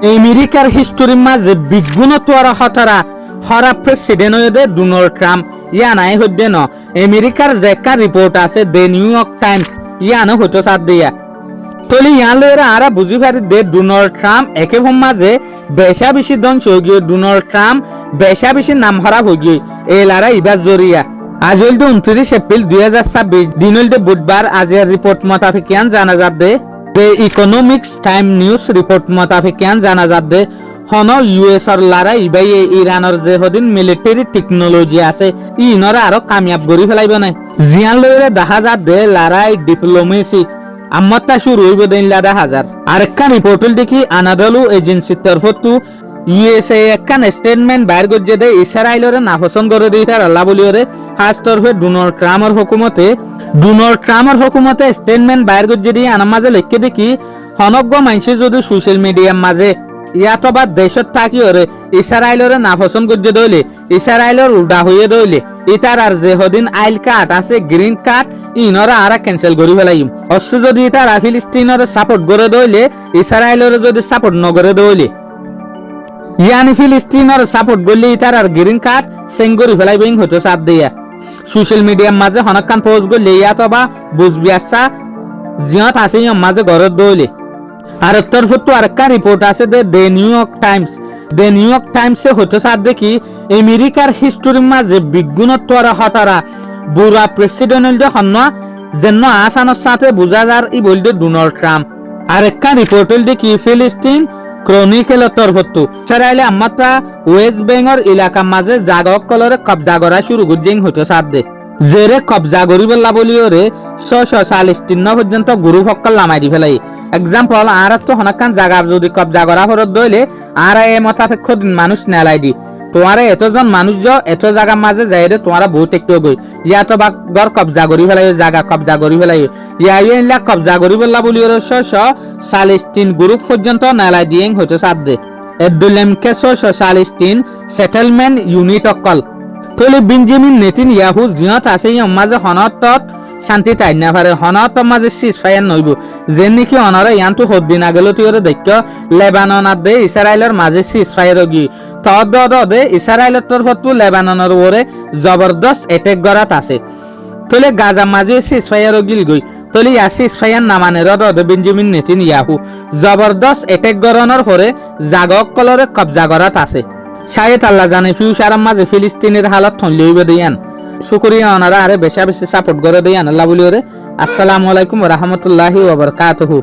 আমেরিকার হিস্টোরির মাঝে বিগুণ তোয়ারা হতারা হরা প্রেসিডেন্ট হয়ে ডোনাল্ড ট্রাম্প ইয়ানাই হইতে ন আমেরিকার যেকা রিপোর্ট আছে দ্য নিউ ইয়র্ক টাইমস ইয়ানো হতো সাত দিয়া তলি ইয়ান লইরা আরা বুঝি পারি দে ডোনাল্ড ট্রাম্প একে মাঝে বেশা বেশি ধ্বংস হয়ে গিয়ে ডোনাল্ড ট্রাম্প বেশা বেশি নাম হারা হয়ে গিয়ে এলারা ইবার জরিয়া আজ হইল 29 এপ্রিল 2026 দিন হইল বুধবার আজের রিপোর্ট মোতাবেক জানা যাবে The Economics Time News report মোতাবেক জানা যাবে হন ইউএস এর লারা ইবাই ইরানের যে হদিন মিলিটারি টেকনোলজি আছে ইনরা আরো কামিয়াব করি ফেলাইব না জিয়ান লইরে দেখা যাবে লারাই ডিপ্লোমেসি আমতা শুরু হইব দেন লাদা হাজার আরেকটা রিপোর্ট দেখি আনাদলু এজেন্সি তরফতু ইউএসএ একখান স্টেটমেন্ট বাইর করছে দে ইসরায়েলের নাপসন্দ করে দিয়েছে আল্লাহ বলিওরে হাজ তরফে ডোনাল্ড ট্রাম্পের হুকুমতে স্টেটমেন্ট বাইর করছে দিয়ে আনার মাঝে লিখে দেখি হনজ্ঞ মানুষে যদি সোশ্যাল মিডিয়ার মাঝে ইয়াত বা দেশত থাকি ওরে ইসরায়েলের নাপসন্দ করছে দইলে ইসরায়েলের উল্টা হয়ে দইলে ইতার আর যে হদিন আইল কার্ড আছে গ্রিন কার্ড ইনরা আরা ক্যান্সেল করি ফেলাইম অবশ্য যদি ইতারা ফিলিস্তিনের সাপোর্ট করে দইলে ইসরায়েলের যদি সাপোর্ট ন করে দইলে ইয়ানি ফিলিস্তিনের সাপোর্ট করলে ইতার আর গ্রিন কার্ড সেং করি ফেলাইবেন হতো সাত দিয়া সোশ্যাল মিডিয়ার মাঝে হনকান পোস্ট করলে ইয়াত বা বুঝবি আসা জিয়ত আছে মাঝে ঘরের দইলে আর তরফতো আরেকটা রিপোর্ট আছে দ্য নিউ ইয়র্ক টাইমসে হতো সাত দেখি আমেরিকার হিস্টোরির মাঝে বিজ্ঞানত হতারা বুড়া প্রেসিডেন্ট হন যেন আসানোর সাথে বোঝা যার ই বলতে ডোনাল্ড ট্রাম্প আরেকটা রিপোর্ট দেখি ফিলিস্তিন ক্রনিকেল তরফতো ইসরায়েলে আমাত্রা ওয়েস্ট বেঙ্গল এলাকার মাঝে জাগক কলরে কবজা করা শুরু করছেন হতো সাত দে জেরে কবজা করিবেলা বলিওরে 643 পর্যন্ত গুরু ফক্কল লামাই দি ফেলাই এক্সাম্পল আর তো হনকান জায়গা যদি কবজা করা ফরত দইলে আর এ মতাপেক্ষ মানুষ নেলাই দি তোমারে এতজন মানুষ এত জায়গার মাঝে যাই রে তোমারা বহুত একটু গই ইয়া তো বা ঘর কবজা করি ফেলাই জায়গা কবজা করি ফেলাই ইয়া কবজা করি ফেলা বলিওরে 643 গ্রুপ পর্যন্ত নেলাই দিয়ে হইতো সাত দে এদুলেমকে 643 সেটেলমেন্ট ইউনিট অকল তলে বেঞ্জামিন নেতানিয়াহু জিয়ত আছে মাঝে হনতত শান্তি তাই না পারে হনত মাঝে সিজফায়ার নইব যে নাকি অনারা ইয়ানটো হদ্দিন আগেলো তুইরে দেখো লেবানন দে ইসরায়েলের মাঝে সিজফায়ার গি তদদে ইসরায়েলের তরফতো লেবাননের ওরে জবরদস্ত অ্যাটাক করাত আছে তলে গাজা মাঝে সিজফায়ার গিল গই তলে ইয়া সিজফায়ার নামানে রদ বেঞ্জামিন নেতানিয়াহু জবরদস্ত অ্যাটাক করানোর পরে জাগক কলরে কবজা করাত আছে শায়দ আল্লাহ জানে ফিউচারের মাঝে ফিলিস্তিনের হালত ঠনলি হইবে দিয়ান শুকরিয়া ওনারা আরে বেশা বেশি সাপোর্ট করে দিয়ান আল্লাহ বলিওরে আসসালামু আলাইকুম ওয়া রাহমাতুল্লাহি ওয়া বারাকাতুহু।